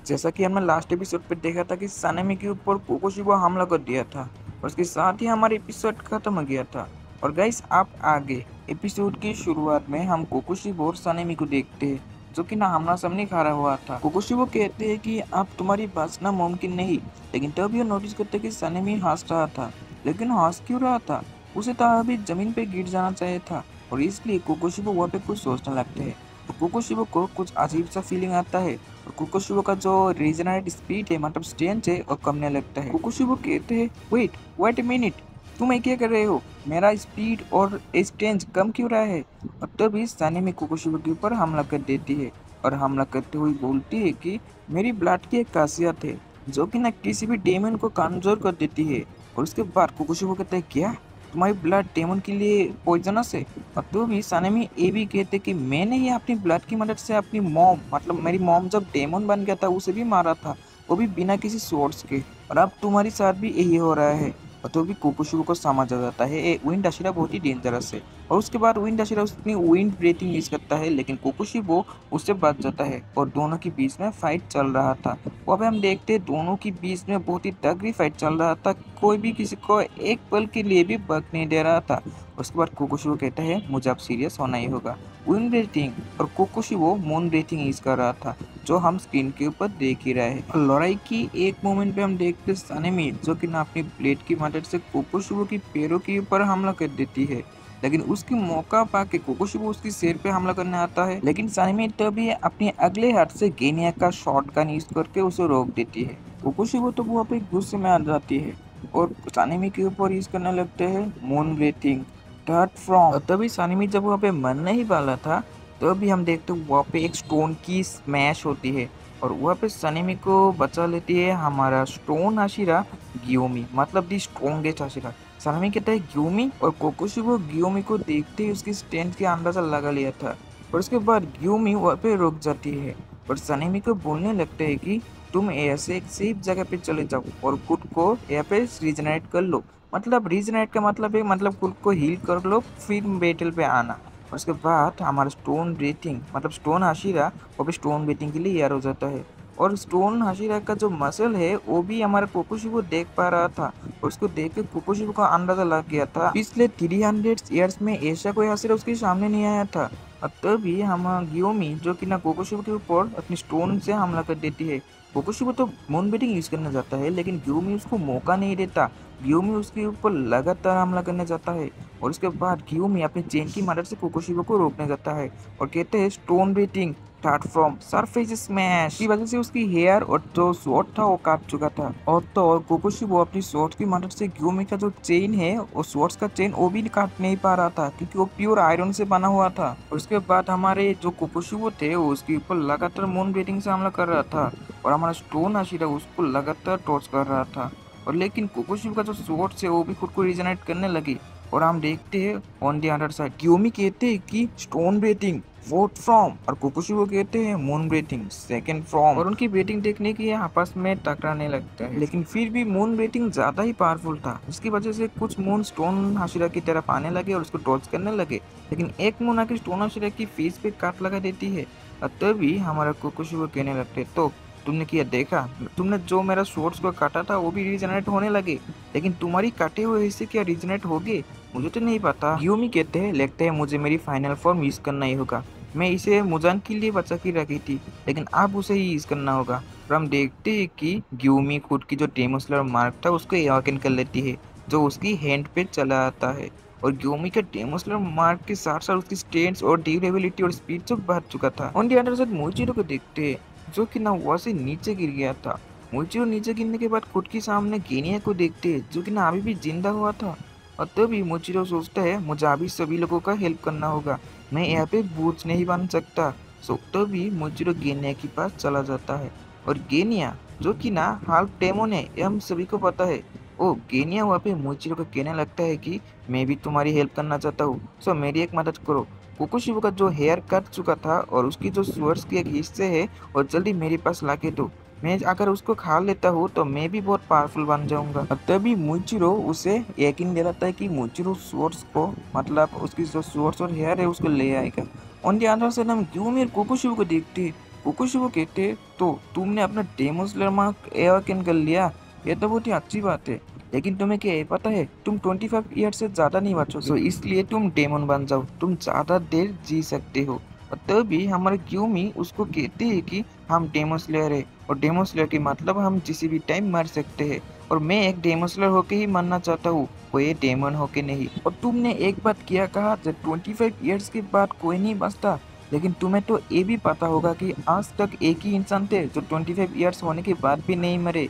जैसा कि हमने लास्ट एपिसोड पे देखा था कि सानेमी के ऊपर कोकोशिबा हमला कर दिया था और उसके साथ ही हमारा एपिसोड खत्म हो गया था। और गाइस आप आगे एपिसोड की शुरुआत में हम कोकोशिबा और सानेमी को देखते हैं जो कि ना आमना सामने खड़ा हुआ था। कोकोशिबा कहते हैं कि अब तुम्हारी बचना मुमकिन नहीं, लेकिन तब यह नोटिस करते कि सानेमी हंस रहा था। लेकिन हंस क्यों रहा था? उसे तो अभी जमीन पे गिर जाना चाहिए था और इसलिए कोकोशिबा वहाँ पे कुछ सोचने लगते हैं। तो कोकोशिबा को कुछ अजीब सा फीलिंग आता है और कुकुशुबो का जो रीजनरेट स्पीड है मतलब स्ट्रेंथ है वो कमने लगता है। कुकुशुबो कहते हैं वेट वेट अ मिनट, तुम ये क्या कर रहे हो? मेरा स्पीड और स्ट्रेंथ कम क्यों रहा है? और तभी सानेमी कुकुशुबो के ऊपर हमला कर देती है और हमला करते हुए बोलती है कि मेरी ब्लड की एक खासियत है जो कि ना किसी भी डेमन को कमजोर कर देती है। और उसके बाद कुकुशुबो कहते हैं क्या तुम्हारी ब्लड डेमन के लिए पॉइजनस है? और तो भी सानेमी ये भी कहते कि मैंने ये अपनी ब्लड की मदद से अपनी मॉम मतलब मेरी मॉम जब डेमन बन गया था उसे भी मारा था, वो भी बिना किसी सोर्स के। और अब तुम्हारी साथ भी यही हो रहा है। और तो भी कोकोशुको को समझ आ जाता है ये विंड अशीरा बहुत ही डेंजरस है। और उसके बाद विंड अशीरा उसकी विंड ब्रीथिंग यूज करता है लेकिन कोकोशिबो उससे बच जाता है और दोनों के बीच में फाइट चल रहा था। वहाँ पे हम देखते हैं दोनों के बीच में बहुत ही तगड़ी फाइट चल रहा था, कोई भी किसी को एक पल के लिए भी बक नहीं दे रहा था। उसके बाद कोकोशिबो कहता है मुझे अब सीरियस होना ही होगा। विंड ब्रीथिंग और कोकोशिबो मून ब्रीथिंग यूज कर रहा था जो हम स्क्रीन के ऊपर देख ही रहे हैं। लड़ाई की एक मोमेंट पे हम देखते सानेमी जो कि ना अपनी ब्लेड की मदद से कोकोशिबो की पैरों के ऊपर हमला कर देती है, लेकिन उसकी मौका पाके कोकोशिबो उसकी सिर पे हमला करने आता है, लेकिन सानेमी तभी अपने अगले हाथ से गेनिया का शॉटगन यूज करके उसे रोक देती है। कोकोशिबो तो वो पे गुस्से में आ जाती है और सानेमी के ऊपर यूज करने लगते हैं मून ब्रीथिंग थर्ड फ्रॉम। तभी सानेमी जब वहाँ पे मरने ही वाला था तो अभी हम देखते हैं वहाँ पे एक स्टोन की स्मैश होती है और वहाँ पे सनेमी को बचा लेती है हमारा स्टोन हाशिरा गियोमी, मतलब दी स्ट्रोंगेस्ट हाशिरा। सनेमी कहता है गियोमी और कोकोशिबो गियोमी को देखते ही उसकी स्ट्रेंथ के अंदाजा लगा लिया था। और उसके बाद गियोमी वहाँ पे रुक जाती है और सनेमी को बोलने लगते है कि तुम ऐसे एक सेफ जगह पे चले जाओ और खुद को यहाँ पे रीजनरेट कर लो। मतलब रीजनरेट का मतलब है मतलब खुद को हील कर लो फिर बैटल पे आना। और उसके बाद हमारा स्टोन ब्रीथिंग मतलब स्टोन हाशिरा वो भी स्टोन ब्रीथिंग के लिए यार हो जाता है। और स्टोन हाशिरा का जो मसल है वो भी हमारा कोकोशिबो देख पा रहा था और उसको देख के कोकोशिबो का अंदाजा लग गया था पिछले 300 ईयर्स में ऐसा कोई हाशिरा उसके सामने नहीं आया था। और तभी हम गियोमी जो कि ना कोकोशिबो के ऊपर अपनी स्टोन से हमला कर देती है। कोकोशिबो तो मून बेटिंग यूज करने जाता है लेकिन गियोमी उसको मौका नहीं देता। गियोमी उसके ऊपर लगातार हमला करने जाता है और उसके बाद गियोमी अपनी चेन की मदद से कोकोशिबो को रोकने जाता है और कहते हैं stone breathing start from surface smash की वजह से उसकी हेयर और जो स्वॉर्ड था वो काट चुका था। और तो और कोकोशिबो अपनी स्वॉर्ड की मदद से गियोमी का जो चेन है और स्वॉर्ड का चेन वो भी काट नहीं पा रहा था क्योंकि वो प्योर आयरन से बना हुआ था। और उसके बाद हमारे जो कोकोशिबो थे वो उसके ऊपर लगातार मून ब्रीथिंग से हमला कर रहा था और हमारा स्टोन हाशिरा उसको लगातार टॉर्च कर रहा था। और लेकिन कोकोशिबो का जो स्वॉर्ड है वो भी खुद को रीजनरेट करने लगी। और हम देखते हैं ऑन दी अदर साइड गियोमी कहते हैं कि स्टोन ब्रीथिंग फोर्थ फ्रॉम और कोकोशिबो कहते हैं मून ब्रीथिंग सेकंड फ्रॉम और उनकी ब्रीथिंग देखने की आपस में टकराने लगता है। लेकिन फिर भी मून ब्रीथिंग ज्यादा ही पावरफुल था, इसकी वजह से कुछ मून स्टोन हाशिरा की तरफ आने लगे और उसको टॉर्च करने लगे। लेकिन एक मून आकर स्टोन हाशिरा की फेस पे काट लगा देती है और तभी हमारा कोकोशिबो कहने लगते तो तुमने किया देखा, तुमने जो मेरा सोर्स को काटा था वो भी रीजनरेट होने लगे, लेकिन तुम्हारी काटे हुए हिस्से क्या रीजनरेट हो गए? मुझे तो नहीं पता। यूमी कहते हैं लगता है मुझे मेरी फाइनल फॉर्म यूज करना ही होगा। मैं इसे मुजान के लिए बचा के रखी थी लेकिन अब उसे ही यूज करना होगा। और हम देखते हैं कि ग्यूमी खुद की जो डेमोस्लर मार्क था उसको अवेकन कर लेती है जो उसकी हैंड पे चला आता है। और ग्यूमी का डेमोस्लर मार्क के साथ साथ उसकी स्ट्रेंथ और ड्यूरेबिलिटी और स्पीड सब बढ़ चुका था। ऑन दी अदर साइड मोइचिरो को देखते हैं जो कि ना वहाँ से नीचे गिर गया था। मोइचिरो नीचे गिरने के बाद खुद के सामने गेनिया को देखते हैं जो कि ना अभी भी जिंदा हुआ था। और तभी मोचिरो सोचता है मुझे अभी सभी लोगों का हेल्प करना होगा, मैं यहाँ पे बोझ नहीं बन सकता। सो तभी मोचिरो गेनिया के पास चला जाता है और गेनिया जो कि ना हाल्फ डेमोन है ये हम सभी को पता है। ओ गेनिया वहाँ पे मोचिरो को कहने लगता है कि मैं भी तुम्हारी हेल्प करना चाहता हूँ, सो मेरी एक मदद करो। कोकोशिबो का जो हेयर कट चुका था और उसकी जो स्वर्स के एक हिस्से है और जल्दी मेरे पास लाके दो, मैं अगर उसको खा लेता हूँ तो मैं भी बहुत पावरफुल बन जाऊंगा। तभी मुइचिरो उसे यकीन दिलाता है कि मुइचिरो सोर्स को मतलब उसकी जो सोर्स और हेयर है उसको ले आएगा। ऑन दी अदर साइड हम ग्यूमी और कोकोशिबो को देखते हैं कोकोशिबो कहते तो तुमने अपना डेमन स्लेयर मार्क अवेकन कर लिया, ये तो बहुत ही अच्छी बात है। लेकिन तुम्हें क्या ये पता है तुम 25 ईयर से ज्यादा नहीं बचोगे, तो इसलिए तुम डेमन बन जाओ, तुम ज्यादा देर जी सकते हो। और तभी हमारे ग्यूमी उसको कहते हैं कि हम डेमन स्लेयर है, और डेमन स्लेयर की मतलब हम किसी भी टाइम मर सकते हैं। और मैं एक डेमन स्लेयर होके ही मरना चाहता हूँ, कोई डेमन होके नहीं। और तुमने एक बात किया कहा जब 25 ईयर्स के बाद कोई नहीं बचता, लेकिन तुम्हें तो ये भी पता होगा कि आज तक एक ही इंसान थे जो 25 ईयर्स होने के बाद भी नहीं मरे।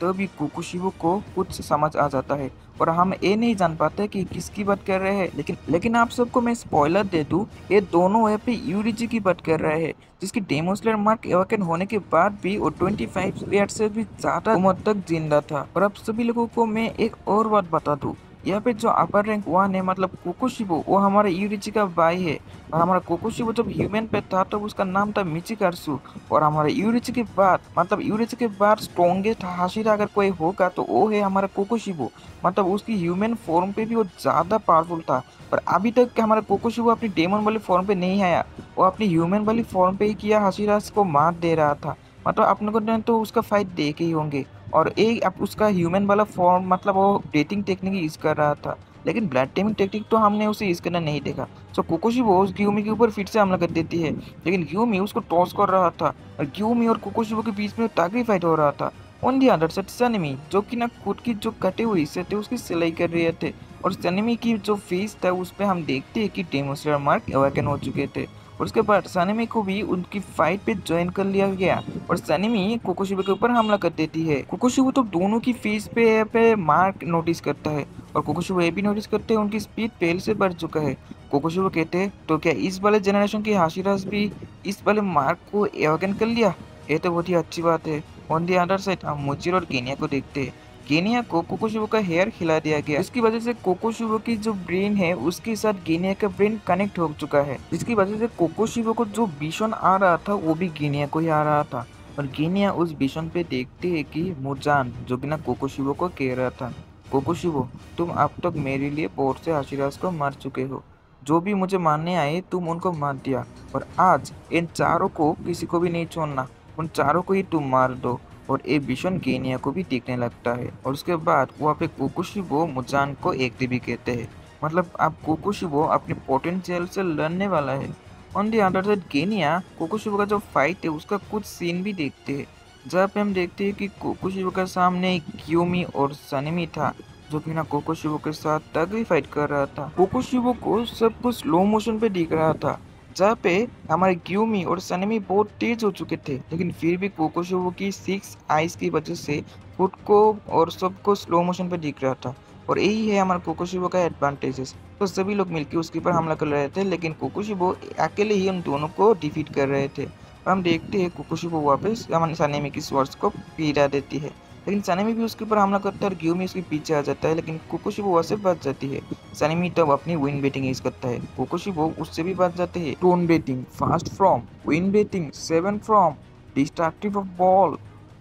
तभी कोकोशिबो को कुछ समझ आ जाता है, और हम ये नहीं जान पाते कि किसकी बात कर रहे हैं। लेकिन आप सबको मैं स्पॉइलर दे दूं, ये दोनों यहाँ पे यूरिजी की बात कर रहे हैं, जिसकी डेमन स्लेयर मार्क अवेकन होने के बाद भी वो 25 ईयर से भी ज्यादा उम्र तक जिंदा था। और अब सभी लोगों को मैं एक और बात बता दूं, यहाँ पे जो अपर रैंक 1 है मतलब कोकोशिबो, वो हमारे यूरिची का भाई है। और हमारा कोकोशिबो जब ह्यूमन पे था तो उसका नाम था मिचिकार्सु। और हमारे यूरिची के बाद मतलब यूरिची के बाद स्ट्रॉन्गेस्ट हाशिरा अगर कोई होगा तो वो है हमारा कोकोशिबो। मतलब उसकी ह्यूमन फॉर्म पे भी वो ज्यादा पावरफुल था। पर अभी तक हमारा कोकोशिबो अपनी डेमन वाली फॉर्म पे नहीं आया, वो अपनी ह्यूमन वाली फॉर्म पे ही किया हाशिरास को मार दे रहा था। मतलब अपने को तो उसका फाइट देखे ही होंगे। और एक अब उसका ह्यूमन वाला फॉर्म मतलब वो डेटिंग टेक्निक यूज कर रहा था, लेकिन ब्लड टेमिंग टेक्निक तो हमने उसे यूज करना नहीं देखा। सो कोकोशिबो उस ग्यूमी के ऊपर फिर से हमला कर देती है, लेकिन ग्यूमी उसको टॉस कर रहा था, और ग्यूमी और कोकोशिबो के बीच में तागड़ी फाइट हो रहा था। ऑन दी अदर साइड सनमी, जो कि ना खुद की जो कटे हुए हिस्से थे उसकी सिलाई कर रहे थे, और सनमी की जो फेस था उस पर हम देखते हैं कि डेमन स्लेयर मार्क अवेकन हो चुके थे। और उसके बाद सनमी को भी उनकी फाइट पे ज्वाइन कर लिया गया, और सनमी कोकोशिबो के ऊपर हमला कर देती है। कोकोशिबो तो दोनों की फेस पे मार्क नोटिस करता है, और कोकोशिबो ये भी नोटिस करते हैं उनकी स्पीड पहले से बढ़ चुका है। कोकोशिबो कहते हैं तो क्या इस वाले जनरेशन की हाशिरास भी इस वाले मार्क को अवेकन कर लिया, ये तो बहुत ही अच्छी बात है। ऑन दी अदर साइड हम मुचिरो और केनिया को देखते हैं। केनिया को कोकोशिबो का हेयर खिला दिया गया, जिसकी वजह से कोकोशिबो की जो ब्रेन है उसके साथ गेनिया का ब्रेन कनेक्ट हो चुका है, जिसकी वजह से कोकोशिबो को जो विजन आ रहा था वो भी गेनिया को ही आ रहा था। और गेनिया उस विजन पे देखते है कि मुजान जो कि ना कोकोशिबो को कह रहा था, कोकोशिबो तुम अब तक मेरे लिए बहुत से आशीर्वाद को मार चुके हो, जो भी मुझे मारने आए तुम उनको मार दिया, और आज इन चारों को किसी को भी नहीं छोड़ना, उन चारों को ही तुम मार दो। और ये विजन केनिया को भी दिखने लगता है, और उसके बाद वहाँ पे कोकोशिबो मुजान को एक भी कहते हैं। मतलब अब कोकोशिबो अपने पोटेंशियल से लड़ने वाला है। On the other side Kenya Kokoshibo का जो फाइट है उसका कुछ सीन भी देखते हैं, जहाँ पे हम देखते हैं कि कोकोशिबो के सामने क्यूमी और सनमी था, जो कि ना कोकोशिबो के साथ तगड़ी फाइट कर रहा था। कोकोशिबो को सब कुछ स्लो मोशन पे दिख रहा था, जहाँ पे हमारे ग्यूमी और सनमी बहुत तेज हो चुके थे, लेकिन फिर भी कोकोशिबो की 6 आइज की वजह से खुद को और सबको स्लो मोशन पे दिख रहा था। और यही है हमारे कोकोशिबो का एडवांटेजेस। तो सभी लोग मिलकर उसके ऊपर हमला कर रहे थे, लेकिन कोकोशिबो अकेले ही उन दोनों को डिफीट कर रहे थे। और हम देखते हैं कोकोशिबो वापस हमारे सनमी की स्वॉर्ड्स को गिरा देती है, लेकिन सनमी भी उसके ऊपर हमला करता है और ग्यूमी उसके पीछे आ जाता है, लेकिन कोकोशिबो वहाँ से बच जाती है। सनमी तब अपनी विन बेटिंग यूज करता है, कोकोशिबो उससे भी बच जाते हैं। Tone betting, fast from, win betting, 7 from, destructive of ball,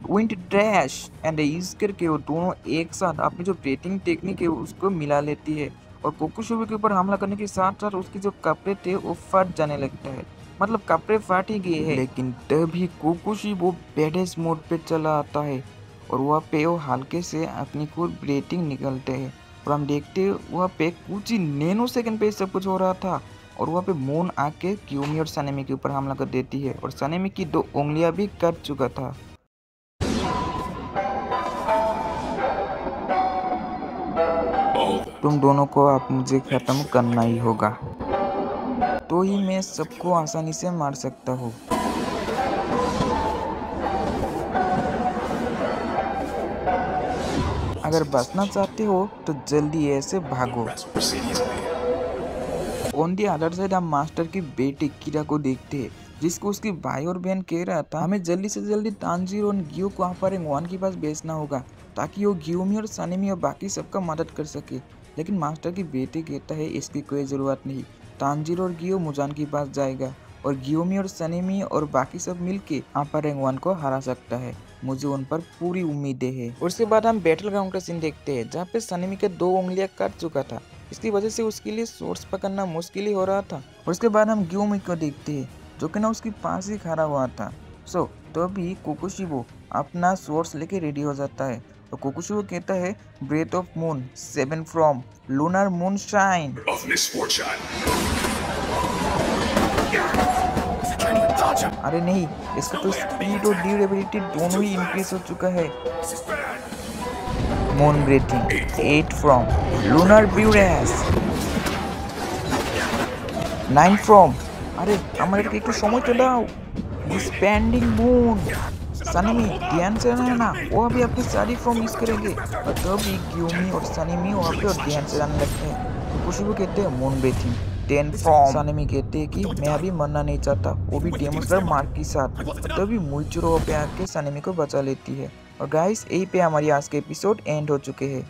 wind dash and use करके वो दोनों एक साथ अपनी जो बेटिंग टेक्निक है उसको मिला लेती है, और कोकोशिबो के ऊपर हमला करने के साथ साथ उसके जो कपड़े थे वो फट जाने लगता है। मतलब कपड़े फट ही गए हैं, लेकिन तभी कोकोशिबो बैडेस मोड पे चला आता है, और वहाँ पे वो हल्के से अपनी खुद ब्रीथिंग निकलते हैं। और हम देखते हैं वहाँ पे कुछ ही नैनो सेकंड पे सब कुछ हो रहा था, और वहाँ पे मून आके क्यूमी और सनमी के ऊपर हमला कर देती है, और सनमी की 2 उंगलियां भी कट चुका था। तुम दोनों को अब मुझे खत्म करना ही होगा, तो ही मैं सबको आसानी से मार सकता हूँ। अगर बचना चाहते हो तो जल्दी ऐसे भागो। ऑन दी अदर साइड हम मास्टर की बेटी कीरा को देखते हैं, जिसको उसकी भाई और बहन कह रहा था हमें जल्दी से जल्दी तांजीरो और गियो को अपर रैंक 1 के पास भेजना होगा, ताकि वो ग्यूमी और सनमी और बाकी सबका मदद कर सके। लेकिन मास्टर की बेटी कहता है इसकी कोई ज़रूरत नहीं, तांजीरो और गियो मुजान के पास जाएगा, और गियोमी और सनमी और बाकी सब मिलके अपर रैंक 1 को हरा सकता है, मुझे उन पर पूरी उम्मीदें हैं। और उसके बाद हम बैटल ग्राउंड का सीन देखते हैं, जहाँ पे सनमी के 2 उंगलियां कट चुका था, इसकी वजह से उसके लिए सोर्स पकड़ना मुश्किल ही हो रहा था। और उसके बाद हम ग्यूमी को देखते हैं, जो कि ना उसके पास ही खड़ा हुआ था, तो अभी कोकोशिबो अपना सोर्स लेके रेडी हो जाता है और कोकोशिबो कहता है breath of moon 7 from lunar moon shine. अरे नहीं, इसका तो स्पीड और ड्यूरेबिलिटी दोनों ही इंक्रीज हो चुका है। Moon breathing 8 from lunar bures 9 from. अरे हमारे একটু সময় তো দাও। डिस्पेंडिंग मून सनीमी ध्यान से रहना, वो अभी अपनी सारी फॉर्म यूज करेंगे और तभी ग्यूमी और सनीमी वहाँ पे और ध्यान से रहने लगते हैं। कोकोशिबो कहते हैं मून ब्रीथिंग 10 फ्रॉम। सनीमी कहते हैं कि मैं अभी मरना नहीं चाहता, वो भी डेमोस्टर मार्क के साथ। तभी मुइचिरो पे आके सनीमी को बचा लेती है। और गाइस यही पे हमारी आज के एपिसोड एंड हो चुके हैं।